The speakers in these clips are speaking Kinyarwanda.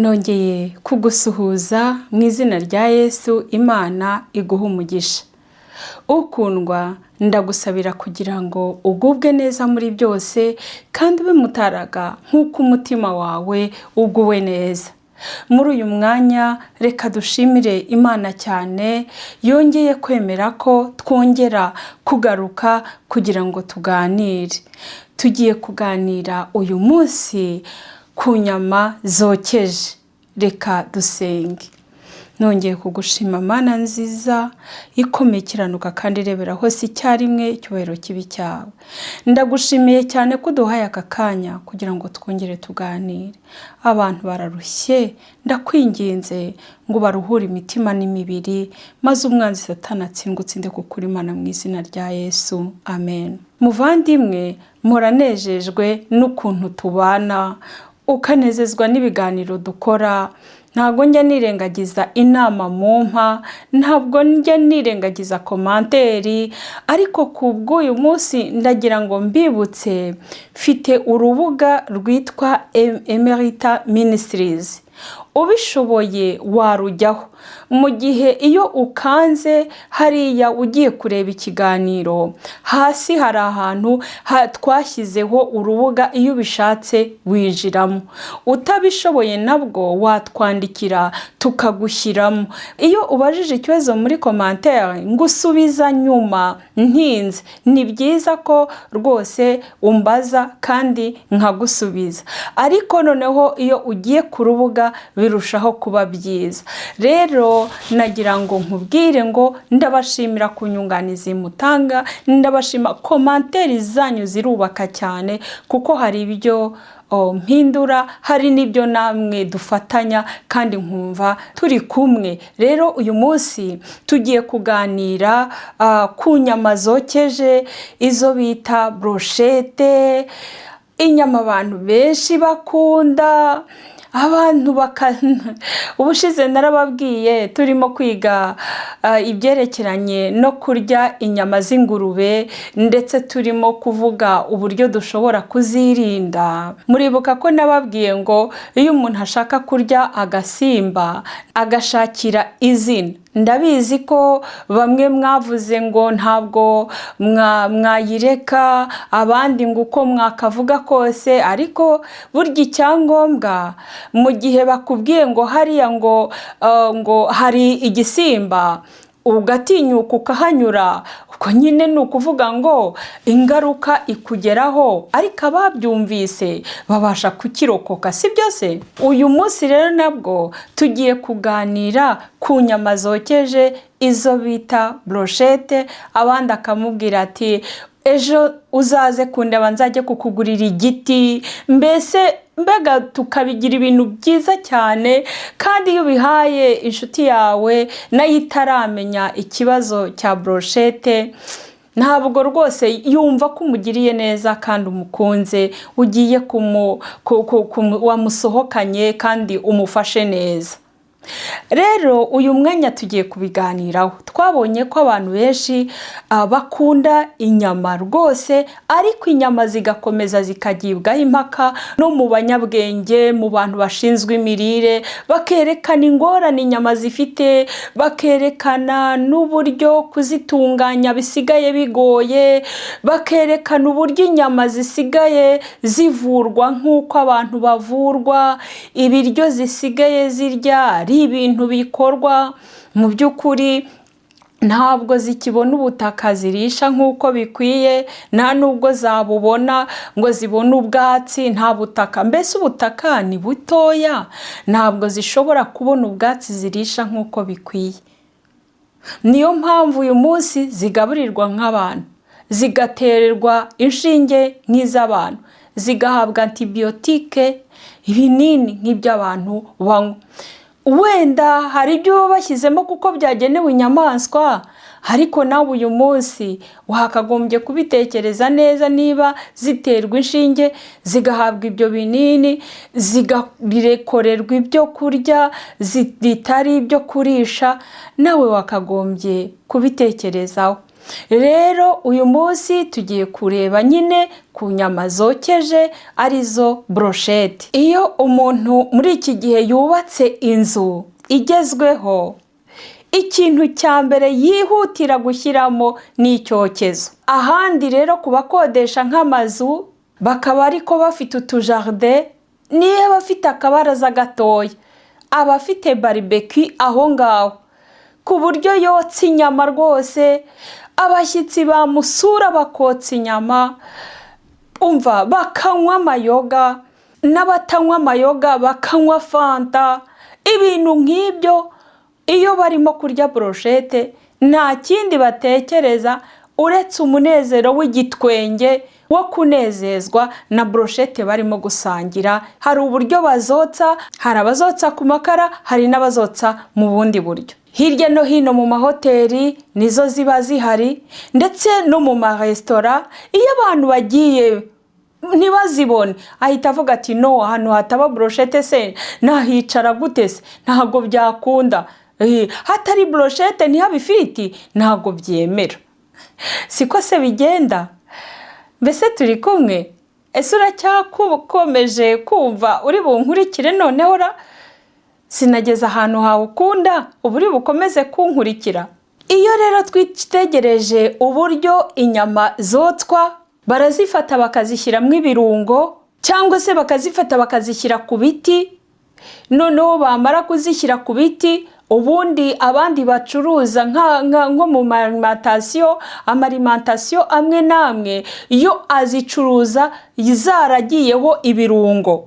nongeye kugusuhuza mu izina rya Yesu. Imana iguha umugisha. Ukundwa, ndagusabira kugira ngo ugubwe neza muri byose kandi ube mutaraga nk'uko umutima wawe uguwe neza. Muri uyu mwanya reka dushimire Imana cyane yongeye kwemera ko twongera kugaruka kugira ngo tuganire. Tugiye kuganira uyu munsi ku nyama zokeje. Reka dusenge. Nongeye kugushima Mana nziza ikomeye ikiranuka kandi irebera hose icyarimwe icyubahiro kibi cyawe. Ndagushimiye cyane ko uduhaye aka kanya kugira ngo twongere tuganire. Abantu bararushye, ndakwinginze ngo baruhure imitima n'imibiri maze umwanzi Satani atsindwe utsinde kukuri Imana mu izina rya Yesu. Amen. Muvandimwe, muranejejwe n'ukuntu tubana, ukanezezwa n'ibiganiro dukora. Ntabwo njya nirengagiza inama mumpa, ntabwo njya nirengagiza komanteri, ariko kubw'uyu munsi ndagira ngo mbibutse, mfite urubuga rwitwa Emerita Ministries. Ubishoboye warujyaho. Mu gihe iyo ukanze hariya ugiye kureba ikiganiro, hasi hari ahantu twashyizeho urubuga, iyo ubishatse winjiramo. Utabishoboye nabwo watwandikira tukagushyiramo. Iyo ubajije ikibazo muri komantere ngusubiza nyuma ntinze, ni byiza ko rwose umbaza kandi nkagusubiza. Ariko noneho iyo ugiye ku rubuga birushaho kuba byiza. Rero nagira ngo nkubwire ngo ndabashimira ku nyunganizi mutanga, ndabashima komanteri zanyu zirubaka cyane, kuko hari ibyo mpindura, hari n'ibyo namwe dufatanya kandi nkumva turi kumwe. Rero uyu munsi tugiye kuganira ku nyama zokeje, izo bita brochette, inyama abantu benshi bakunda. Ubushize narababwiye turimo kwiga ibyerekeranye no kurya inyama z'ingurube, ndetse turimo kuvuga uburyo dushobora kuzirinda. Muribuka ko nababwiye ngo iyo umuntu ashaka kurya agasimba agashakira izina. Ndabizi ko bamwe mwavuze ngo ntabwo mwayireka, abandi ngo uko mwakavuga kose, ariko burya icyangombwa mu gihe bakubwiye ngo hariya ngo hari igisimba ugatinyuka ukahanyura, ubwo nyine ni ukuvuga ngo ingaruka ikugeraho, ariko ababyumvise babasha kukirokoka, si byose? Uyu munsi rero nabwo tugiye kuganira ku nyama zokeje, izo bita brochette. Abandi akamubwira ati ejo uzaze kundeba nzajye kukugurira igiti. Mbega tukabigira ibintu byiza cyane, kandi iyo ubihaye inshuti yawe nayo itaramenya ikibazo cya brochette, ntabwo rwose yumva ko umugiriye neza kandi umukunze, ugiye wamusohokanye kandi umufashe neza. Rero uyu mwanya tugiye kubiganiraho. Twabonye ko abantu benshi bakunda inyama rwose, ariko inyama zigakomeza zikagibwaho impaka no mu banyabwenge, mu bantu bashinzwe imirire, bakerekana ingorane inyama zifite, bakerekana n'uburyo kuzitunganya bisigaye bigoye, bakerekana uburyo inyama zisigaye zivurwa nk'uko abantu bavurwa, ibiryo zisigaye zirya ari ibintu bikorwa mu by'ukuri ntabwo zikibona ubutaka zirisha nk'uko bikwiye, nta nubwo zabubona ngo zibone ubwatsi, nta butaka. Mbese ubutaka ni butoya, ntabwo zishobora kubona ubwatsi zirisha nk'uko bikwiye. Niyo mpamvu uyu munsi zigaburirwa nk'abantu, zigatererwa inshinge nk'iz'abantu, zigahabwa antibiyotike, ibinini nk'iby'abantu banywa. Wenda hari ibyo baba bashyizemo kuko byagenewe inyamaswa, ariko nawe uyu munsi wakagombye kubitekereza neza. Niba ziterwa inshinge, zigahabwa ibyo binini, zigakorerwa ibyo kurya bitari ibyo kurisha, nawe wakagombye kubitekerezaho. Rero uyu munsi tugiye kureba nyine ku nyama zokeje arizo brochette. Iyo umuntu muri iki gihe yubatse inzu igezweho, ikintu cya mbere yihutira gushyiramo ni icyokezo. Ahandi rero ku bakodesha nk'amazu bakaba ariko bafite utujardin, niba bafite akabaraza gatoya, abafite barbecue aho ngaho, ku buryo yotsa inyama rwose, abashyitsi bamusura bakotsa inyama, umva bakanywa amayoga, n'abatanywa amayoga bakanywa fanta, ibintu nk'ibyo. Iyo barimo kurya brochette nta kindi batekereza uretse umunezero w'igitwenge wo kunezezwa na brochette barimo gusangira. Hari uburyo bazotsa, hari abazotsa ku makara, hari n'abazotsa mu bundi buryo. Hirya no hino mu mahoteli nizo ziba zihari, ndetse no mu maresitora. Iyo abantu bagiye ntibazibone ahita avuga ati no, ahantu hataba brochette se nahicara gute se, ntabwo byakunda. Hatari brochette ntihaba ifiriti, ntabwo byemera. Siko se bigenda? Mbese turi kumwe? Ese uracyakomeje kumva uri bunkurikire noneho ra? Sinageze ahantu hawe ukunda ubu uri bukomeze kunkurikira? Iyo rero twitegereje uburyo inyama zotswa, barazifata bakazishyiramo ibirungo, cyangwa se bakazifata bakazishyira ku biti, noneho bamara kuzishyira ku biti, ubundi abandi bacuruza nko mu alimentation amwe namwe yo azicuruza zaragiyeho ibirungo.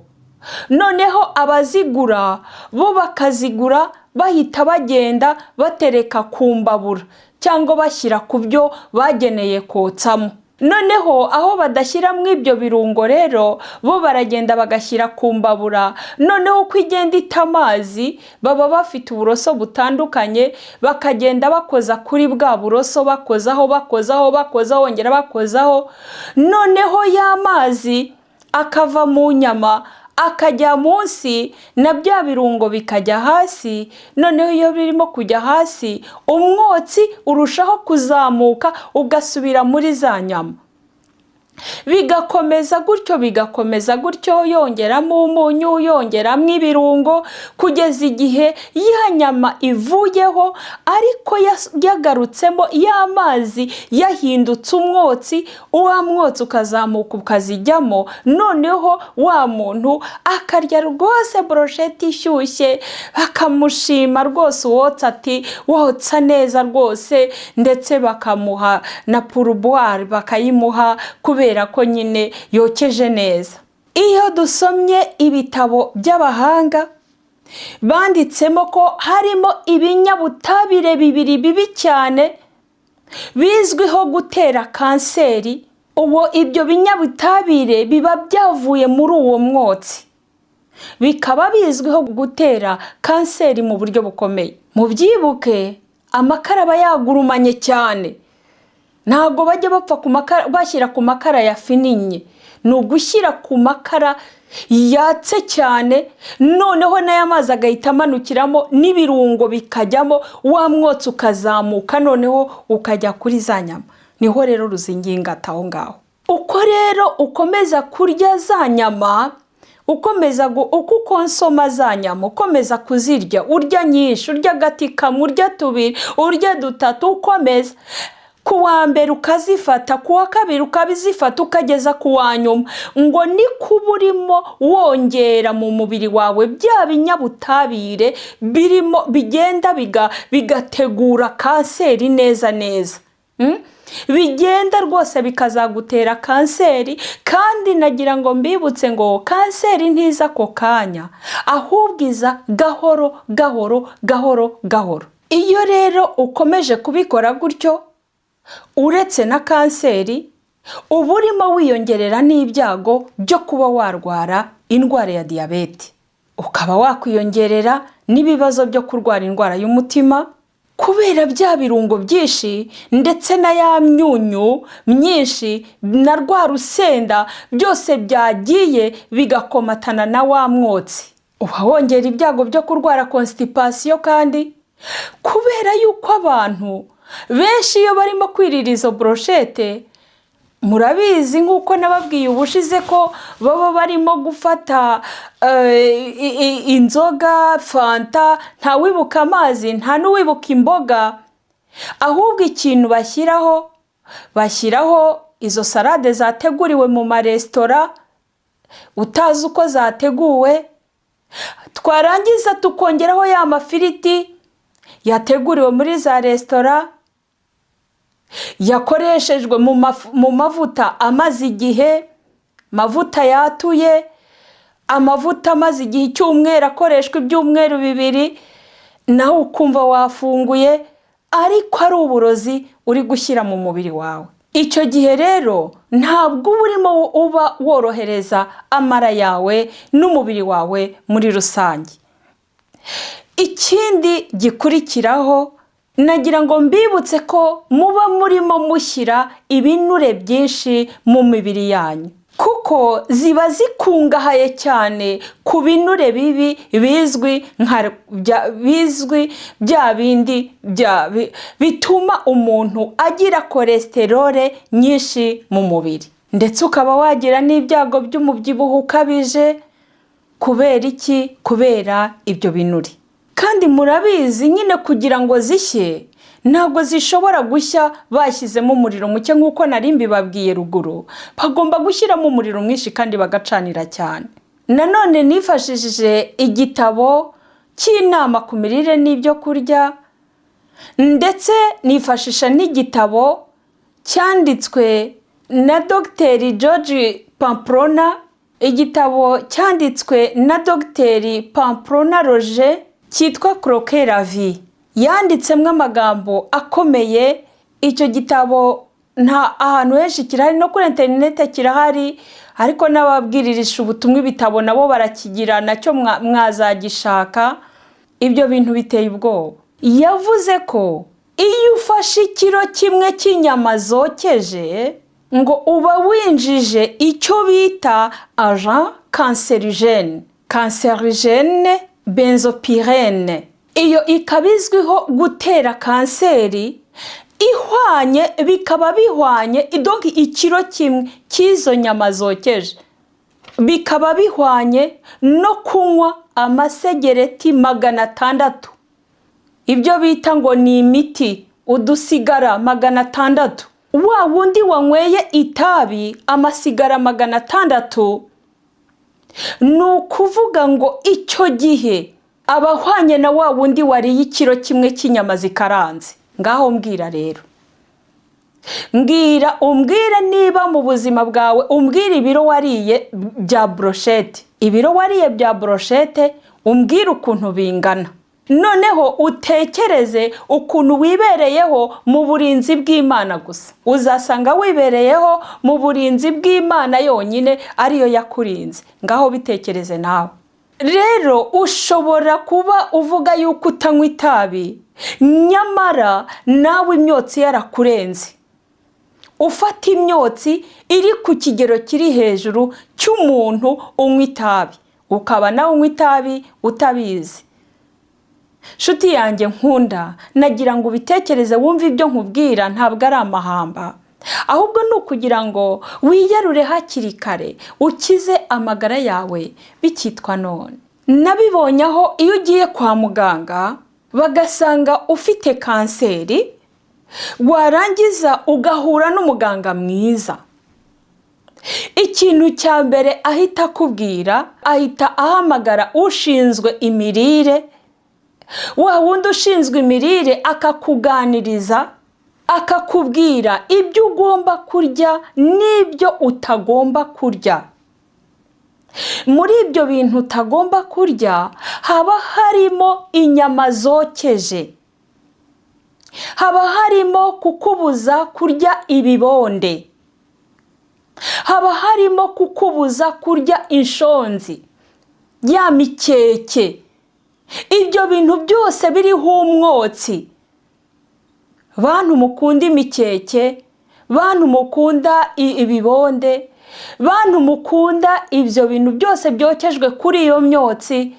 Noneho abazigura bo bakazigura bahita bagenda batereka ku mbabura cyangwa bashyira ku byo bageneye kotsamo. Noneho aho badashyiramo ibyo birungo rero bo baragenda bagashyira ku mbabura. Noneho uko igenda ita amazi, baba bafite uburoso butandukanye, bakagenda bakoza kuri bwa buroso, bakozaho bongera bakozaho. Noneho ya mazi akava mu nyama akajya munsi, na bya birungo bikajya hasi. Noneho iyo birimo kujya hasi, umwotsi urushaho kuzamuka ugasubira muri za nyama. Bigakomeza gutyo, yongeramo umunyu, yongeramo ibirungo, kugeza igihe ya nyama ivuyeho ariko yagarutsemo ya mazi, yahindutse umwotsi, wa mwotsi ukazamuka ukazijyamo. Noneho wa muntu akarya rwose brochette ishyushye, bakamushima rwose uwotsa ati wotsa neza rwose, ndetse bakamuha na pourboire bakayimuha kubera ko nyine yokeje neza. Iyo dusomye ibitabo by'abahanga banditsemo ko harimo ibinyabutabire bibiri bibi cyane bizwiho gutera kanseri, ibyo binyabutabire biba byavuye muri uwo mwotsi, bikaba bizwiho gutera kanseri mu buryo bukomeye. Mubyibuke, amakara aba yagurumanye cyane, ntabwo bajya bapfa bashyira ku makara yafininye, ni ugushyira ku makara yatse cyane, noneho n'aya mazi agahita amanukiramo n'ibirungo bikajyamo, wa mwotsi ukazamuka, noneho ukajya kuri za nyama. Niho rero ruzingingata aho ngaho. Uko rero ukomeza kurya za nyama, uko ukonsoma za nyama, ukomeza kuzirya, urya nyinshi, urya agati kamwe, urya tubiri, urya dutatu, ukomeza ku wa mbere ukazifata, ku wa kabiri ukabizifata, ukageza ku wa nyuma, ngo ni kuba urimo wongera mu mubiri wawe bya binyabutabire birimo bigenda bigategura kanseri neza. Bigenda rwose bikazagutera kanseri. Kandi nagira ngo mbibutse ngo kanseri ntiza ako kanya, ahubwo iza gahoro. Iyo rero ukomeje kubikora gutyo, uretse na kanseri, uba urimo wiyongerera n'ibyago byo kuba warwara indwara ya diyabete, ukaba wakwiyongerera n'ibibazo byo kurwara indwara y'umutima, kubera bya birungo byinshi ndetse na ya myunyu myinshi na rwa rusenda byose byagiye bigakomatana na wa mwotsi. Uba wongera ibyago byo kurwara constipation, kandi kubera yuko abantu benshi iyo barimo kwirira izo broshete, murabizi nk'uko nababwiye ubushize ko baba barimo gufata inzoga, fanta, nta wibuka amazi, nta n'uwibuka imboga, ahubwo ikintu bashyiraho izo salade zateguriwe mu maresitora utazi uko zateguwe, twarangiza tukongeraho ya mafiriti yateguriwe muri za resitora, yakoreshejwe mu mavuta amaze igihe, mavuta yatuye, amavuta amaze igihe icyumweru akoreshwa ibyumweru 2, nawe ukumva wafunguye, ariko ari uburozi uri gushyira mu mubiri wawe. Icyo gihe rero ntabwo urimo uba worohereza amara yawe n'umubiri wawe muri rusange. Ikindi gikurikiraho, nagira ngo mbibutse ko muba murimo mushyira ibinure byinshi mu mibiri yanyu, kuko ziba zikungahaye cyane ku binure bibi bizwi bya bindi bituma umuntu agira cholesterole nyinshi mu mubiri, ndetse ukaba wagira n'ibyago by'umubyibuho ukabije. Kubera iki? Kubera ibyo binure. Kandi murabizi nyine kugira ngo zishye ntabwo zishobora gushya bashyizemo umuriro muke nk'uko nari mbibabwiye ruguru, bagomba gushyiramo umuriro mwinshi kandi bagacanira cyane. Nanone nifashishije igitabo cy'inama ku mirire n'ibyo kurya, ndetse nifashisha n'igitabo cyanditswe na Dr. George Pamplona, igitabo cyanditswe na Dr. Pamplona Roger cyitwa Croquer la vie, yanditsemo amagambo akomeye. Icyo gitabo nta ahantu henshi kirahari, no kuri interinete kirahari, ariko n'ababwiririsha ubutumwa ibitabo nabo barakigira, nacyo mwazagishaka. Ibyo bintu biteye ubwoba. Yavuze ko iyo ufashe ikiro kimwe cy'inyama zokeje ngo uba winjije icyo bita agent cancerigène benzopyrene. Iyo ikaba izwiho gutera kanseri, bikaba bihwanye, donc ikiro kimwe cy'izo nyama zokeje bikaba bihwanye no kunywa amasegereti 600. Ibyo bita ngo ni imiti, udusigara 600. Wa wundi wanyweye itabi amasigara 600, ni ukuvuga ngo icyo gihe abahwanye na wa wundi wariye ikiro kimwe cy'inyama zikaranze. Ngaho mbwira rero, umbwire niba mu buzima bwawe, umbwire ibiro wariye bya brochette, ibiro wariye bya brochette, umbwire ukuntu bingana. Noneho utekereze ukuntu wibereyeho mu burinzi bw'Imana gusa. Uzasanga wibereyeho mu burinzi bw'Imana yonyine, ariyo yakurinze. Ngaho bitekereze nawe. Rero ushobora kuba uvuga yuko utanywa itabi, nyamara nawe imyotsi yarakurenze. Ufata imyotsi iri ku kigero kiri hejuru cy'umuntu unywa itabi, ukaba nawe unywa itabi utabizi. Shuti yanjye nkunda, nagira ngo ubitekereze wumve ibyo nkubwira ntabwo ari amahamba, ahubwo ni ukugira ngo wiyarure hakiri kare, ukize amagara yawe bikitwa none. Nabibonye aho iyo ugiye kwa muganga bagasanga ufite kanseri, warangiza ugahura n'umuganga mwiza, ikintu cya mbere ahita akubwira, ahita ahamagara ushinzwe imirire. Wa wundi ushinzwe imirire akakuganiriza, akakubwira ibyo ugomba kurya n'ibyo utagomba kurya. Muri ibyo bintu utagomba kurya haba harimo inyama zokeje, haba harimo kukubuza kurya ibibonde, haba harimo kukubuza kurya inshonzi, ya mikeke. Ibyo bintu byose biriho umwotsi. Bantu mukunda imikeke, bantu mukunda ibibonde, bantu mukunda ibyo bintu byose byokejwe kuri iyo myotsi,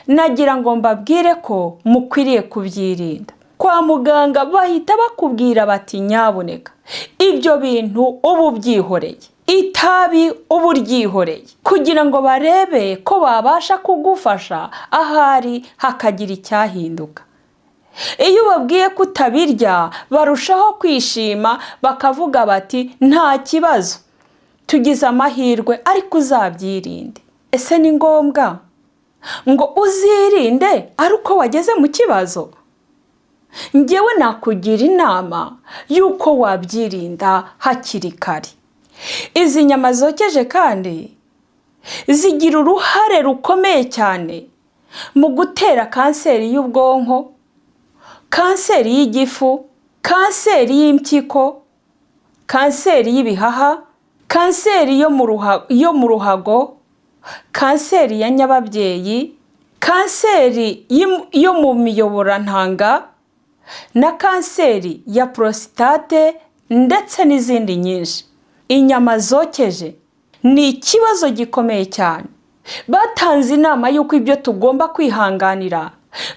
nagira ngo mbabwire ko mukwiriye kubyirinda. kwa muganga bahita bakubwira bati nyabuneka ibyo bintu ubu byihoreye, itabi ubu ryihoreye, kugira ngo barebe ko babasha kugufasha ahari hakagira icyahinduka. Iyo ubabwiye ko utabirya barushaho kwishima bakavuga bati nta kibazo, tugize amahirwe ariko uzabyirinde. Ese ni ngombwa ngo uzirinde ari uko wageze mu kibazo? Njyewe nakugira inama y'uko wabyirinda hakiri kare. Izi nyama zokeje kandi zigira uruhare rukomeye cyane mu gutera kanseri y'ubwonko, kanseri y'igifu, kanseri y'impyiko, kanseri y'ibihaha, kanseri yo mu ruhago, kanseri ya nyababyeyi, kanseri yo mu miyoborantanga na kanseri ya prostate ndetse n'izindi nyinshi. Inyama zokeje ni ikibazo gikomeye cyane. Batanze inama y'uko ibyo tugomba kwihanganira,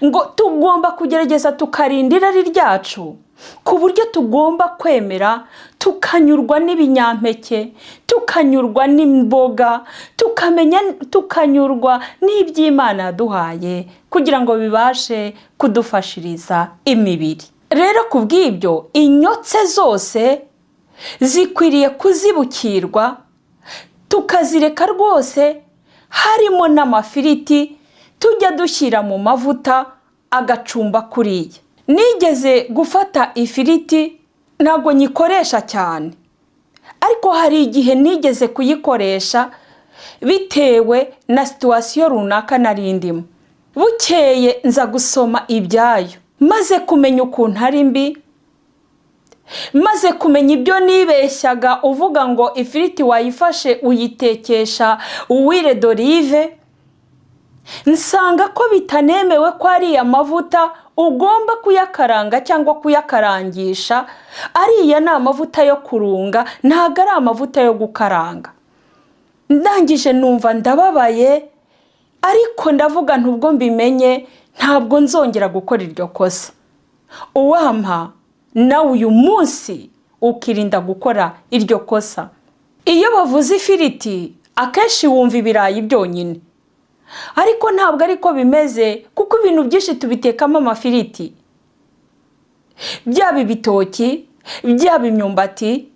ngo tugomba kugerageza tukarinda irari ryacu, ku buryo tugomba kwemera tukanyurwa n'ibinyampeke, tukanyurwa n'imboga, tukanyurwa n'iby'Imana yaduhaye kugira ngo bibashe kudufashiriza imibiri. Rero kubw'ibyo inyotse zose zikwiriye kuzibukirwa, tukazireka rwose, harimo n'amafiriti tujya dushyira mu mavuta agacumba kuriya. Nigeze gufata ifiriti, ntabwo nyikoresha cyane, ariko hari igihe nigeze kuyikoresha bitewe na situwasiyo runaka narindimo. Bukeye nza gusoma ibyayo, maze kumenya ukuntu ari mbi, maze kumenya ibyo nibeshyaga uvuga ngo ifiriti wayifashe uyitekesha uwire d'olive, nsanga ko bitanemewe ko ariya mavuta ugomba kuyakaranga cyangwa kuyakarangisha. Ariya ni amavuta yo kurunga, ntabwo ari amavuta yo gukaranga. Ndangije numva ndababaye, ariko ndavuga ntubwo mbimenye ntabwo nzongera gukora iryo kosa. Uwampa nawe uyu munsi ukirinda gukora iryo kosa. Iyo bavuze ifiriti akenshi wumva ibirayi byonyine, ariko ntabwo ariko bimeze, kuko ibintu byinshi tubitekamo amafiriti. Byaba ibitoki, byaba imyumbati,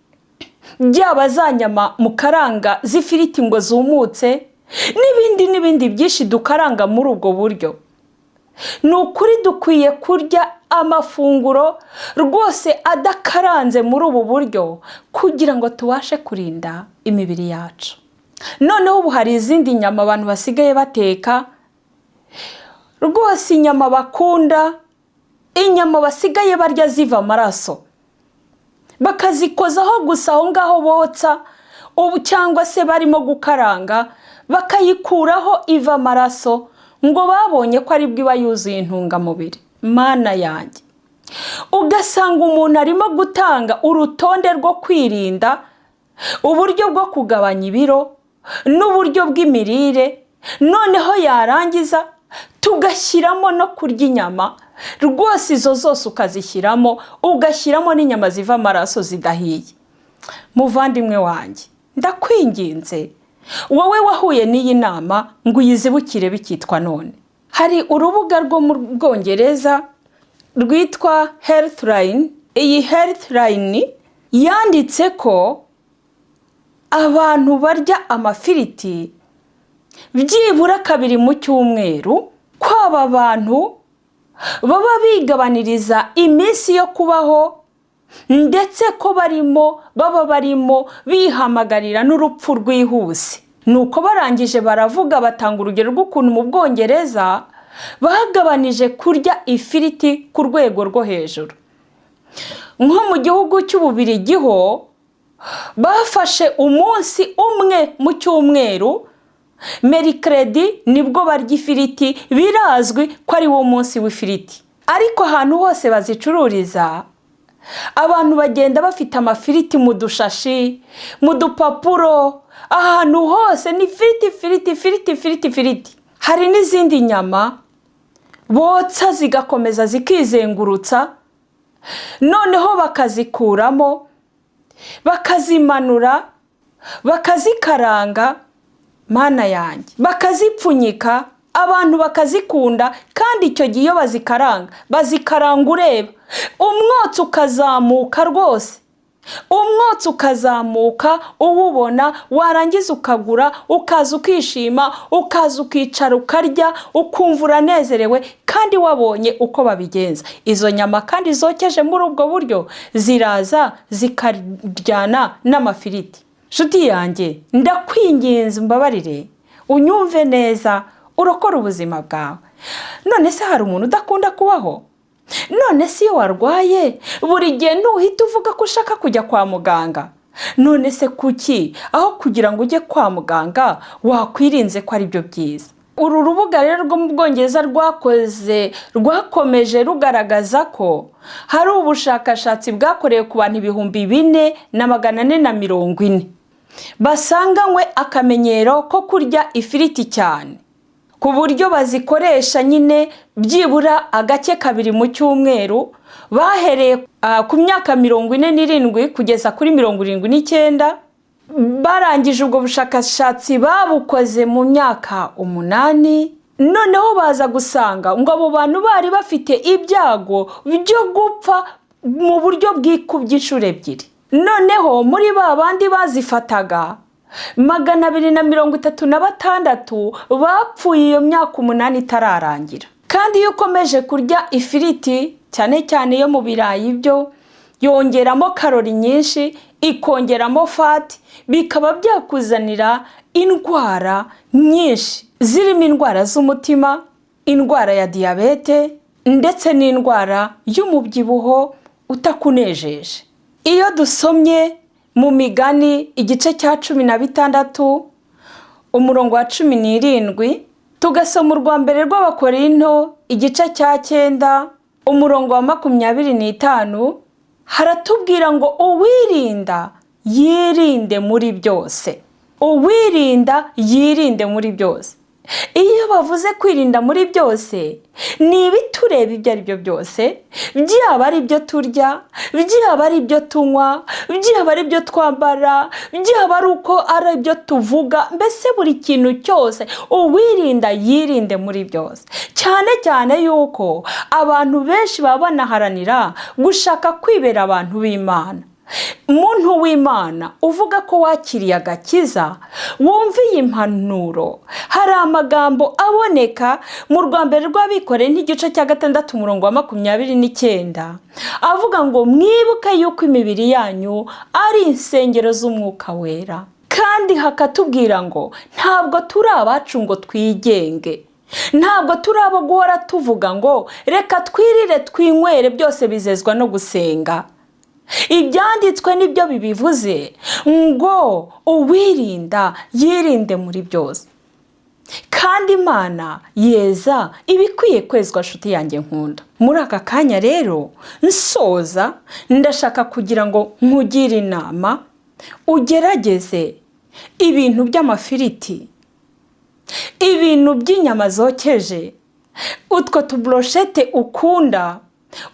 byaba za nyama mu karanga z'ifiriti ngo zumutse, n'ibindi byinshi dukaranga muri ubwo buryo. Ni ukuri dukwiye kurya amafunguro rwose adakaranze muri ubu buryo kugira ngo tubashe kurinda imibiri yacu. Noneho ubu hari izindi nyama abantu basigaye bateka, rwose inyama bakunda, inyama basigaye barya ziva amaraso, bakazikozaho gusa aho ngaho botsa, ubu cyangwa se barimo gukaranga bakayikuraho iva amaraso, ngo babonye ko ari bwo iba yuzuye intungamubiri. Mana yanjye, ugasanga umuntu arimo gutanga urutonde rwo kwirinda, uburyo bwo kugabanya ibiro n'uburyo bw'imirire, noneho yarangiza tugashyiramo no kurya inyama. Rwose izo zose ukazishyiramo, ugashyiramo n'inyama ziva amaraso zidahiye. Muvandimwe wanjye, ndakwinginze wowe wahuye n'iyi nama ngo uyizibukire bikitwa none. Hari urubuga rwo mu Bwongereza rwitwa Healthline. Iyi Healthline yanditse ko abantu barya amafiriti byibura 2 mu cyumweru, ko aba bantu baba bigabaniriza iminsi yo kubaho, ndetse ko baba barimo bihamagarira n'urupfu rwihuse. Nuko barangije baravuga, batanga urugero rw'ukuntu mu Bwongereza bagabanije kurya ifiriti ku rwego rwo hejuru. Nko mu gihugu cy'Ububiligi ho bafashe umunsi umwe mu cyumweru, mercredi nibwo barya ifiriti, birazwi ko ari wo munsi w'ifiriti. Ariko ahantu hose bazicururiza, abantu bagenda bafite amafiriti mu dushashi, mu dupapuro, ahantu hose ni firiti. Hari n'izindi nyama botsa zigakomeza zikizengurutsa, noneho bakazikuramo, bakazimanura, bakazikaranga, mana yanjye, bakazipfunyika, abantu bakazikunda. Kandi icyo gihe iyo bazikaranga ureba, umwotsi ukazamuka rwose, umwotsi ukazamuka uwubona, warangiza ukagura, ukaza ukishima, ukaza ukicara ukarya, ukumva uranezerewe kandi wabonye uko babigenza. Izo nyama kandi zokeje muri ubwo buryo ziraza zikaryana n'amafiriti. Nshuti yanjye, ndakwinginze umbabarire, unyumve neza, urokora ubuzima bwawe. None se hari umuntu udakunda kubaho? None se iyo warwaye buri gihe ntuhita uvuga ko ushaka kujya kwa muganga? None se kuki aho kugira ngo ujye kwa muganga wakwirinze ko ari byo byiza? Uru rubuga rero rwo mu Bwongereza rwakomeje rugaragaza ko hari ubushakashatsi bwakorewe ku bantu 4,440 basanganywe akamenyero ko kurya ifiriti cyane, ku buryo bazikoresha nyine byibura agace 2 mu cyumweru, bahereye ku myaka 47 kugeza kuri 79. Barangije ubwo bushakashatsi babukoze mu myaka 8. Noneho baza gusanga ngo abo bantu bari bafite ibyago byo gupfa mu buryo bwikubye inshuro 2. Noneho muri ba bandi bazifataga 236 bapfuye iyo myaka 8 itararangira. Kandi iyo ukomeje kurya ifiriti cyane cyane yo mu birayi, byo yongeramo karori nyinshi, ikongeramo fat, bikaba byakuzanira indwara nyinshi, zirimo indwara z'umutima, indwara ya diyabete ndetse n'indwara y'umubyibuho utakunejeje. Iyo dusomye mu Migani igice cya 16 umurongo wa 17, tugasoma urwa mbere rw'Abakorinto igice cya 9 umurongo wa 25, haratubwira ngo uwirinda yirinde muri byose. Uwirinda yirinde muri byose. Iyo bavuze kwirinda muri byose, ni ibitureba ibyo ari byo byose, byaba ari byo turya, byaba ari byo tunywa, byaba ari byo twambara, byaba ari uko ari byo tuvuga, mbese buri kintu cyose uwirinda yirinde muri byose. Cyane cyane yuko abantu benshi baba banaharanira gushaka kwibera abantu b'Imana. Muntu w'Imana uvuga ko wakiriye agakiza, wumviye impanuro, hari amagambo aboneka mu rwa mbere rw'Abikoreye n'igice cya 6 umurongo wa 29, avuga ngo mwibuke yuko imibiri yanyu ari insengero z'Umwuka Wera. Kandi hakatubwira ngo ntabwo turi abacu ngo twigenge, ntabwo turi abo guhora tuvuga ngo reka twirire twinywere, byose bizezwa no gusenga. Ibyanditswe nibyo bibivuze ngo uwirinda yirinde muri byose. Kandi Imana yeza ibikwiye kwezwa, nshuti yanjye nkunda. Muri aka kanya rero nsoza, ndashaka kugira ngo nkugire inama ugerageze ibintu by'amafiriti, ibintu by'inyama zokeje, utwo tubroshete ukunda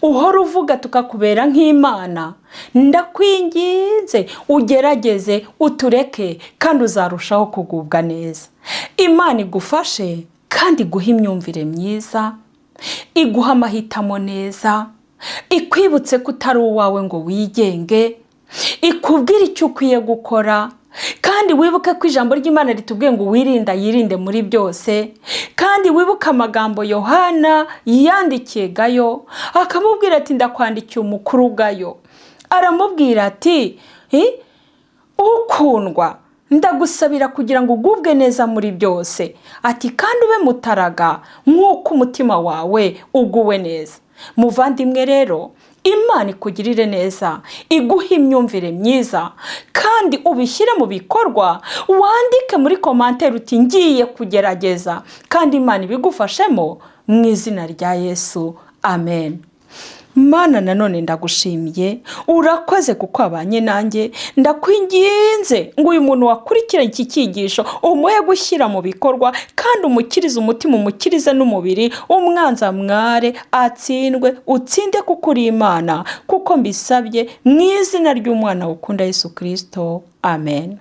uhora uvuga tukakubera nk'Imana. Ndakwinginze ugerageze utureke, kandi uzarushaho kugubwa neza. Imana igufashe kandi iguha imyumvire myiza, iguha amahitamo neza, ikwibutse ko utari uwawe ngo wigenge, ikubwira icyo ukwiye gukora. Kandi wibuke ko ijambo ry'Imana ritubwiye ngo wirinda yirinde muri byose. Kandi wibuke amagambo Yohana yandikiye Gayo, akamubwira ati ndakwandikiye umukuru Gayo. Aramubwira ati ukundwa, ndagusabira kugira ngo ugubwe neza muri byose. Ati kandi ube mutaraga nk'uko umutima wawe uguwe neza. Muvandimwe rero, Imana ikugirire neza, iguhe imyumvire myiza, kandi ubishyire mu bikorwa. Wandike muri commentaire uti ngiye kugerageza, kandi Imana ibigufashemo mu izina rya Yesu. Amen. Mana nanone ndagushimiye, urakoze kuko wabanye nanjye. Ndakwinginze ngo uyu muntu wakurikira iki cyigisho umuhe gushyira mu bikorwa, kandi umukirize umutima, umukirize n'umubiri, umwanzi amware, atsindwe, utsinde kuko uri Imana, kuko mbisabye mu izina ry'umwana ukunda Yesu Kristo, amen.